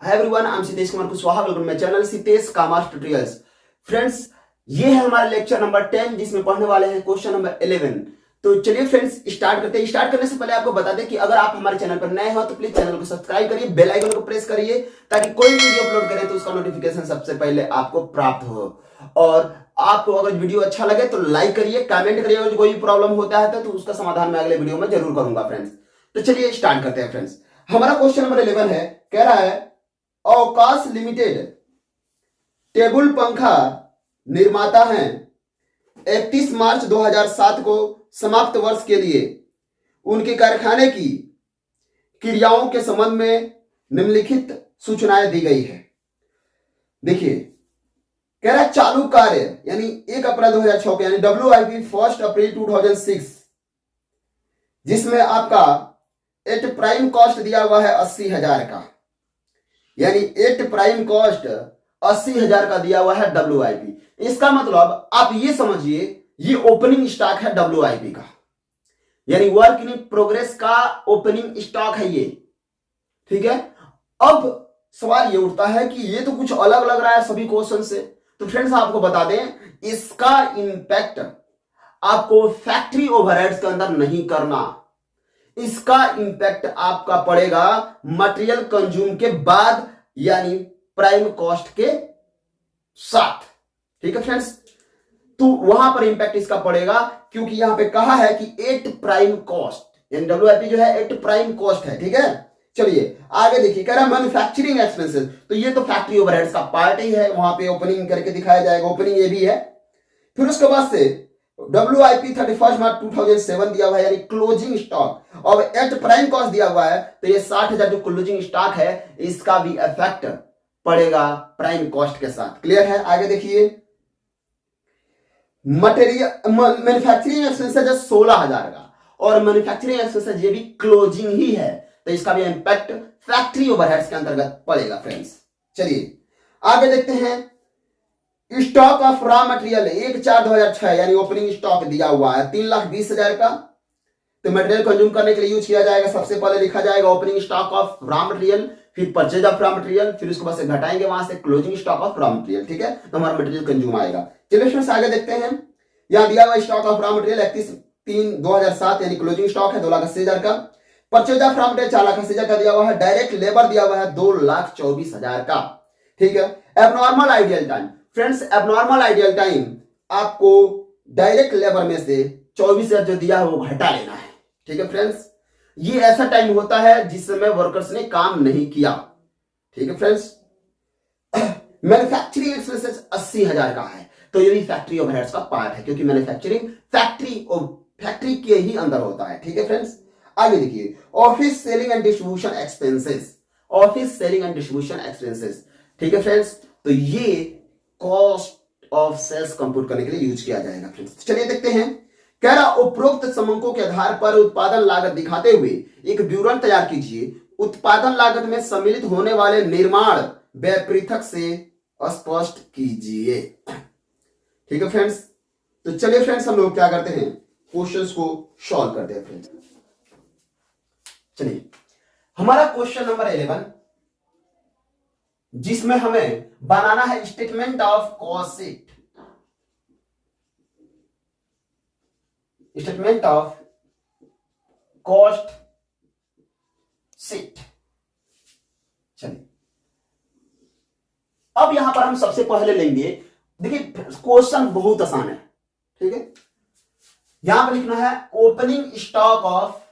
Hi everyone, I am Sitesh Kumar Kushwaha. Welcome my channel Sitesh commerce tutorials. Friends, ये है हमारा lecture number 10 जिसमें पढ़ने वाले हैं क्वेश्चन नंबर 11। तो चलिए फ्रेंड्स स्टार्ट करते हैं। स्टार्ट करने से पहले आपको बता दें कि अगर आप हमारे चैनल पर नए हो तो प्लीज चैनल को सब्सक्राइब करिए, बेल आइकन को प्रेस करिए ताकि कोई भी वीडियो अपलोड करें तो उसका नोटिफिकेशन सबसे पहले आपको प्राप्त हो। और आपको अगर वीडियो अच्छा लगे तो लाइक करिए, कमेंट करिए। अगर कोई प्रॉब्लम होता है तो उसका समाधान मैं अगले वीडियो में जरूर करूंगा फ्रेंड्स। तो चलिए स्टार्ट करते हैं फ्रेंड्स। हमारा क्वेश्चन नंबर 11 है, कह रहा है अवकाश लिमिटेड टेबल पंखा निर्माता हैं। 31 मार्च 2007 को समाप्त वर्ष के लिए उनके कारखाने की क्रियाओं के संबंध में निम्नलिखित सूचनाएं दी गई है। देखिए, कह रहा है चालू कार्य यानी 1 अप्रैल 2006 को यानी WIP 1 अप्रैल 2006, जिसमें आपका एट प्राइम कॉस्ट दिया हुआ है 80,000 का, यानी एट प्राइम कॉस्ट 80,000 का दिया हुआ है WIP। इसका मतलब आप ये समझिए ये ओपनिंग स्टॉक है WIP का, यानी वर्क इन प्रोग्रेस का ओपनिंग स्टॉक है ये। ठीक है, अब सवाल ये उठता है कि ये तो कुछ अलग लग रहा है सभी क्वेश्चन से। तो फ्रेंड्स आपको बता दें, इसका इंपैक्ट आपको फैक्ट्री ओवरहेड्स के अंदर नहीं करना, इसका इंपैक्ट आपका पड़ेगा मटेरियल कंज्यूम के बाद यानी प्राइम कॉस्ट के साथ। ठीक है फ्रेंड्स, तो वहां पर इंपैक्ट इसका पड़ेगा क्योंकि यहां पे कहा है कि एट प्राइम कॉस्ट यानी WIP जो है एट प्राइम कॉस्ट है। ठीक है, चलिए आगे देखिए, कह रहा है मैन्युफैक्चरिंग एक्सपेंसेस। तो ये तो फैक्ट्री ओवरहेड्स का पार्ट ही है, वहां पे ओपनिंग करके दिखाया जाएगा, ओपनिंग ये भी है। फिर उसके बाद से WIP 31 मार्च 2007 दिया हुआ है यानी क्लोजिंग स्टॉक, और एट प्राइम कॉस्ट दिया हुआ है। तो ये 60,000 जो क्लोजिंग स्टॉक है इसका भी इफेक्ट पड़ेगा प्राइम कॉस्ट के साथ। क्लियर है? आगे देखिए, मटेरियल मैन्युफैक्चरिंग एक्सपेंसेस है 16,000 का, और मैन्युफैक्चरिंग एक्सपेंसेस ये भी क्लोजिंग ही है, तो इसका भी इंपैक्ट फैक्ट्री ओवरहेड्स के अंतर्गत पड़ेगा फ्रेंड्स। चलिए आगे देखते हैं। स्टॉक ऑफ रॉ मटेरियल 1/4/2006 यानी ओपनिंग स्टॉक दिया हुआ है 3,20,000 का। तो मटेरियल कंज्यूम करने के लिए यूज किया जाएगा, सबसे पहले लिखा जाएगा opening stock of raw material, फिर परचेज ऑफ रॉ मटेरियल, फिर उसके बाद से घटाएंगे वहां से closing stock of raw material. ठीक है, तो हमारा मटेरियल कंज्यूम आएगा। चलिए फ्रेंड्स आगे देखते हैं। यहां दिया हुआ स्टॉक ऑफ रॉ मटेरियल 31/3/2007 यानी क्लोजिंग स्टॉक है 2,80,000 का। परचेज ऑफ रॉ मटेरियल 4,80,000 का दिया हुआ है। डायरेक्ट लेबर दिया हुआ है 2,24,000 का। ठीक है, abnormal ideal time. Friends abnormal ideal time आपको डायरेक्ट लेबर में से 24,000 जो दिया है वो घटा लेना है। ठीक है फ्रेंड्स, ये ऐसा टाइम होता है जिस समय वर्कर्स ने काम नहीं किया। ठीक है फ्रेंड्स, मैन्युफैक्चरिंग एक्सपेंसेस 80,000 का है, तो ये भी फैक्ट्री ओवरहेड्स का पार्ट है क्योंकि मैन्युफैक्चरिंग फैक्ट्री के ही अंदर होता है। ठीक है फ्रेंड्स, आगे देखिए, office selling and distribution expenses. Office selling and distribution expenses, ठीक है फ्रेंड्स, तो ये कॉस्ट ऑफ सेल्स कंप्यूट करने के लिए यूज किया जाएगा फ्रेंड्स। चलिए देखते हैं। कह रहा उपरोक्त समंकों के आधार पर उत्पादन लागत दिखाते हुए एक विवरण तैयार कीजिए। उत्पादन लागत में सम्मिलित होने वाले निर्माण व्यय पृथक से स्पष्ट कीजिए। ठीक है फ्रेंड्स, तो चलिए फ्रेंड्स हम लोग क्या करते हैं, क्वेश्चंस को सॉल्व करते हैं फ्रेंड्स। चलिए हमारा क्वेश्चन नंबर 11 जिसमें हमें बनाना है statement of cost sheet. Statement of cost sheet. चलिए अब यहां पर हम सबसे पहले लेंगे, देखिए क्वेश्चन बहुत आसान है। ठीक है, यहां पर लिखना है opening stock of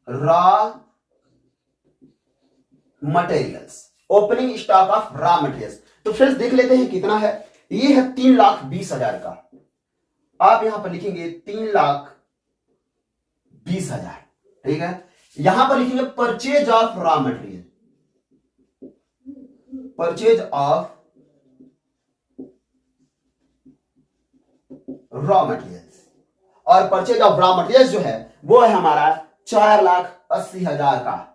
raw materials. Opening stock of raw materials, तो फ्रेंड्स देख लेते हैं कितना है। ये है 3,20,000 का। आप यहां पर लिखेंगे 3,20,000। ठीक है, यहां पर लिखेंगे purchase of raw material, purchase of raw materials, और परचेज ऑफ रॉ मटेरियल्स जो है वो है हमारा 4,80,000 का।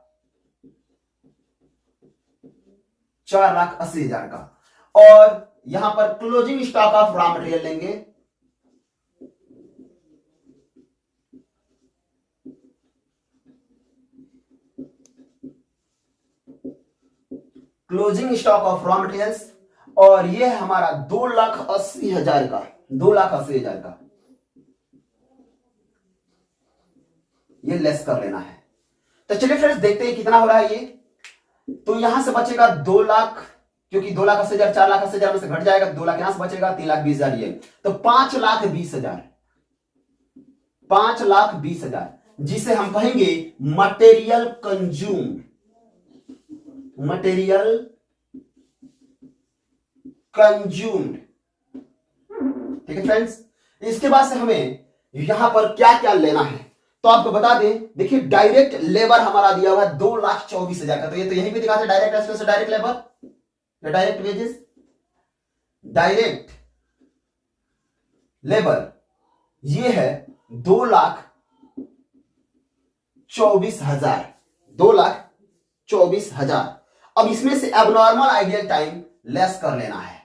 4,80,000 का। और यहां पर closing stock of raw material लेंगे closing stock of raw materials, और ये है हमारा 2,80,000 का, 2,80,000 का, ये लेस कर लेना है। तो चलिए फ्रेंड्स देखते हैं कितना हो रहा है ये। तो यहां से बचेगा 2 लाख, क्योंकि 2,80,000 4,80,000 में से घट जाएगा, 2 लाख यहां से बचेगा, 3,20,000 ये, तो 5,20,000, 5,20,000, जिसे हम कहेंगे मटेरियल कंज्यूम्ड, मटेरियल कंज्यूम्ड। ठीक है फ्रेंड्स, इसके बाद से हमें यहां पर क्या क्या लेना है तो आपको बता दें। देखिए डायरेक्ट लेबर हमारा दिया हुआ है 2,24,000 का, तो ये तो यहीं पे दिखा था direct expense, direct labour, direct wages, direct labour, ये है 2,24,000, 2,24,000। अब इसमें से एबनॉर्मल आइडियल टाइम लेस कर लेना है।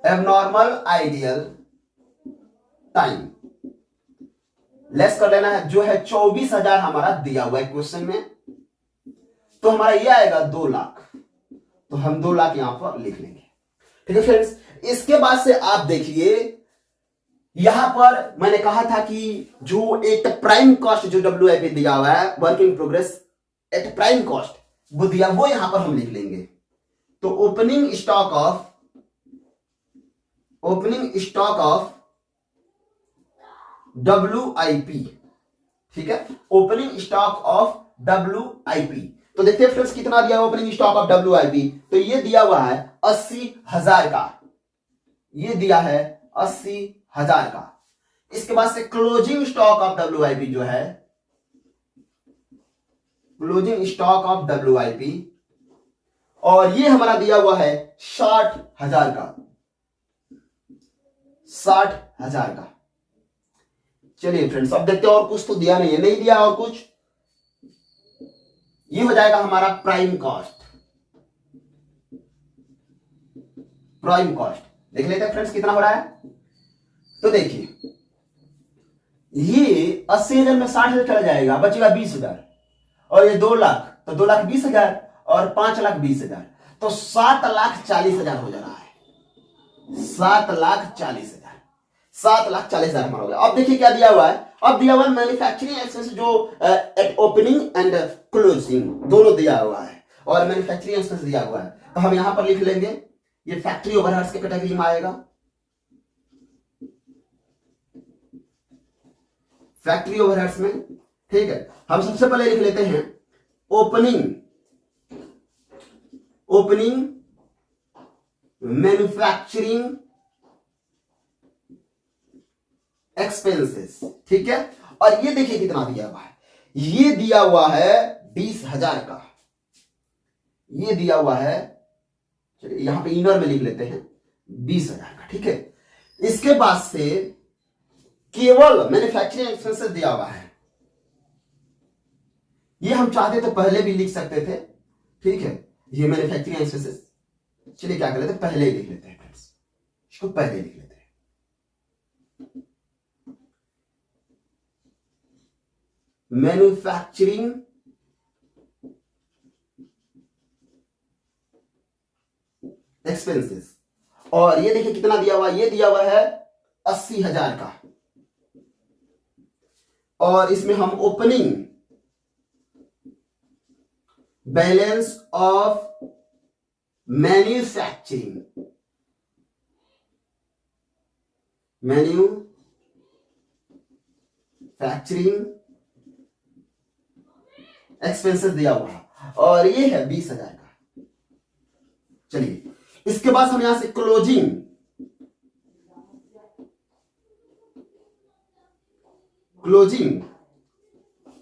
एबनॉर्मल आइडियल टाइम लेस कर लेना है, जो है 24,000 हमारा दिया हुआ है क्वेश्चन में, तो हमारा ये आएगा 2 लाख, तो हम 2 लाख यहां पर लिख लेंगे। ठीक है फ्रेंड्स, इसके बाद से आप देखिए यहां पर मैंने कहा था कि जो एक प्राइम कॉस्ट जो WIP दिया हुआ है, work in progress eight prime cost, वो दिया, वो यहां पर हम लिख लेंगे। तो ओपनिंग स्टॉक ऑफ WIP, ठीक है, ओपनिंग स्टॉक ऑफ WIP। तो देखते हैं फ्रेंड्स कितना दिया ओपनिंग स्टॉक ऑफ WIP, तो ये दिया हुआ है 80,000 का, ये दिया है 80,000 का। इसके बाद से क्लोजिंग स्टॉक ऑफ WIP जो है, क्लोजिंग स्टॉक ऑफ WIP, और ये हमारा दिया हुआ है 60,000 का, 60,000 का। चलिए फ्रेंड्स अब देखते हैं, और कुछ तो दिया नहीं है, नहीं दिया और कुछ, ये हो जाएगा हमारा प्राइम कॉस्ट, प्राइम कॉस्ट। देख लेते हैं फ्रेंड्स कितना हो रहा है। तो देखिए ये 80,000 में 60,000 चला जाएगा, बचेगा 20,000, और ये 2 लाख, तो 2,20,000 और 5,20,000, तो 7,40,000 हो जा रहा है, 7,40,000, 7,40,000 हमारा हो गया। अब देखिए क्या दिया हुआ है, अब दिया हुआ है मैन्युफैक्चरिंग एक्सपेंस, जो एट ओपनिंग एंड क्लोजिंग दोनों दिया हुआ है, और मैन्युफैक्चरिंग एक्सपेंस दिया हुआ है, तो हम यहां पर लिख लेंगे, ये फैक्ट्री ओवरहेड्स के कैटेगरी में आएगा, फैक्ट्री ओवरहेड्स में। ठीक है, हम सबसे पहले लिख लेते हैं ओपनिंग मैन्युफैक्चरिंग एक्सपेंसेस। ठीक है, और ये देखिए कितना दिया हुआ है, ये दिया हुआ है 20,000 का, ये दिया हुआ है, चलिए यहां पे इनर में लिख लेते हैं 20,000 का। ठीक है, इसके बाद से केवल मैन्युफैक्चरिंग एक्सपेंसेस दिया हुआ है, ये हम चाहते तो पहले भी लिख सकते थे। ठीक है, ये मैन्युफैक्चरिंग एक्सपेंसेस, चलिए क्या कर लेते हैं, पहले ही लिख लेते हैं फ्रेंड्स, इसको पहले लिख लेते हैं। मैन्युफैक्चरिंग एक्सपेंसेस, और ये देखिए कितना दिया हुआ, ये दिया हुआ है 80,000 का, और इसमें हम opening balance of manufacturing expenses दिया हुआ है, और ये है 20,000 का। चलिए इसके बाद हम यहां से क्लोजिंग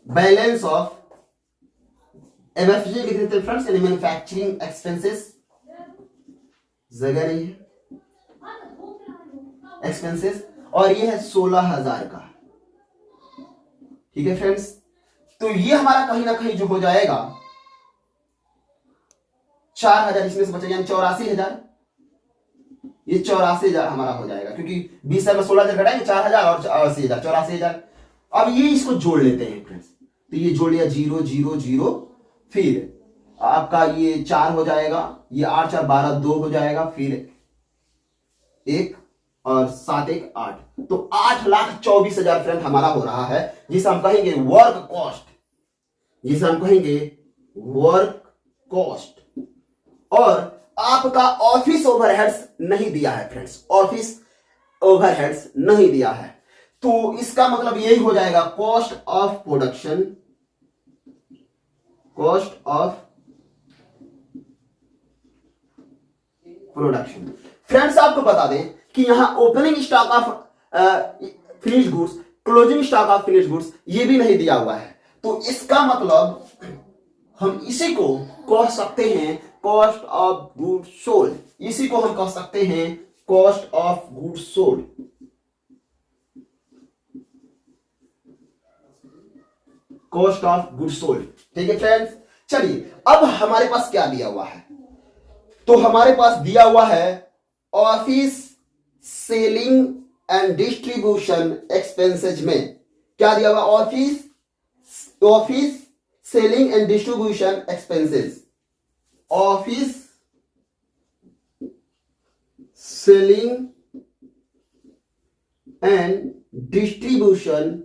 बैलेंस ऑफ MFG लिख देते हैं फ्रेंड्स, यानी मैन्युफैक्चरिंग एक्सपेंसेस, जगह नहीं है, एक्सपेंसेस, और ये है 16,000 का। ठीक है फ्रेंड्स, तो ये हमारा कहीं ना कहीं जो हो जाएगा 4,000, इसमें से बचेगा यानी 84,000, ये 84,000 हमारा हो जाएगा, क्योंकि 20,000 में 16,000 घटाएंगे, 4,000 और 80,000, 84,000। अब ये इसको जोड़ लेते हैं फ्रेंड्स, तो ये जोड़ लिया 0 0 0, फिर आपका ये 4 हो जाएगा, ये 8 4 12 2 हो जाएगा, फिर 1 और 7 1 8, तो 8,24,000 फ्रेंड हमारा हो रहा है, जिसे हम कहेंगे वर्क कॉस्ट, जिसे हम कहेंगे वर्क कॉस्ट। और आपका ऑफिस ओवरहेड्स नहीं दिया है फ्रेंड्स, ऑफिस ओवरहेड्स नहीं दिया है, तो इसका मतलब यही हो जाएगा cost of production, cost of production. Friends आपको बता दें कि यहां opening stock of finish goods, closing stock of finish goods ये भी नहीं दिया हुआ है, तो इसका मतलब हम इसी को कह सकते हैं कॉस्ट ऑफ गुड्स सोल्ड, इसी को हम कह सकते हैं cost of goods sold. Cost of goods sold, ठीक है फ्रेंड्स। चलिए अब हमारे पास क्या दिया हुआ है, तो हमारे पास दिया हुआ है office selling and distribution expenses में क्या दिया हुआ, office selling and distribution expenses, office selling and distribution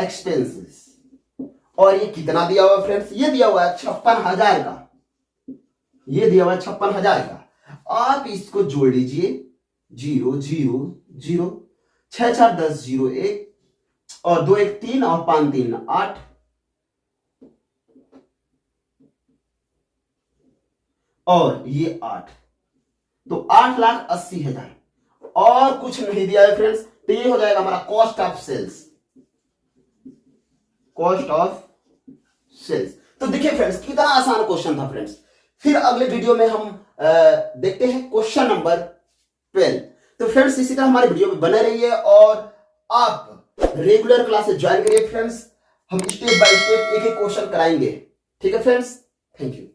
expenses. और ये कितना दिया हुआ फ्रेंड्स, ये दिया हुआ है 56,000 का, ये दिया हुआ है 56,000 का। आप इसको जोड़ लीजिए 0 0 0, 6 4 10 0 1, और 2 1 3 और 5 3 8, और ये 8, तो 8,80,000, और कुछ नहीं दिया है फ्रेंड्स, तो ये हो जाएगा हमारा cost of sales, cost of sales. तो देखिए फ्रेंड्स कितना आसान क्वेश्चन था फ्रेंड्स। फिर अगले वीडियो में हम देखते हैं क्वेश्चन नंबर 12। तो फ्रेंड्स इसी तरह हमारे वीडियो में बने रहिए और आप रेगुलर क्लासेस ज्वाइन करिए फ्रेंड्स, हम स्टेप बाय स्टेप एक एक क्वेश्चन कराएंगे, ठीक है फ्रेंड्स। Thank you.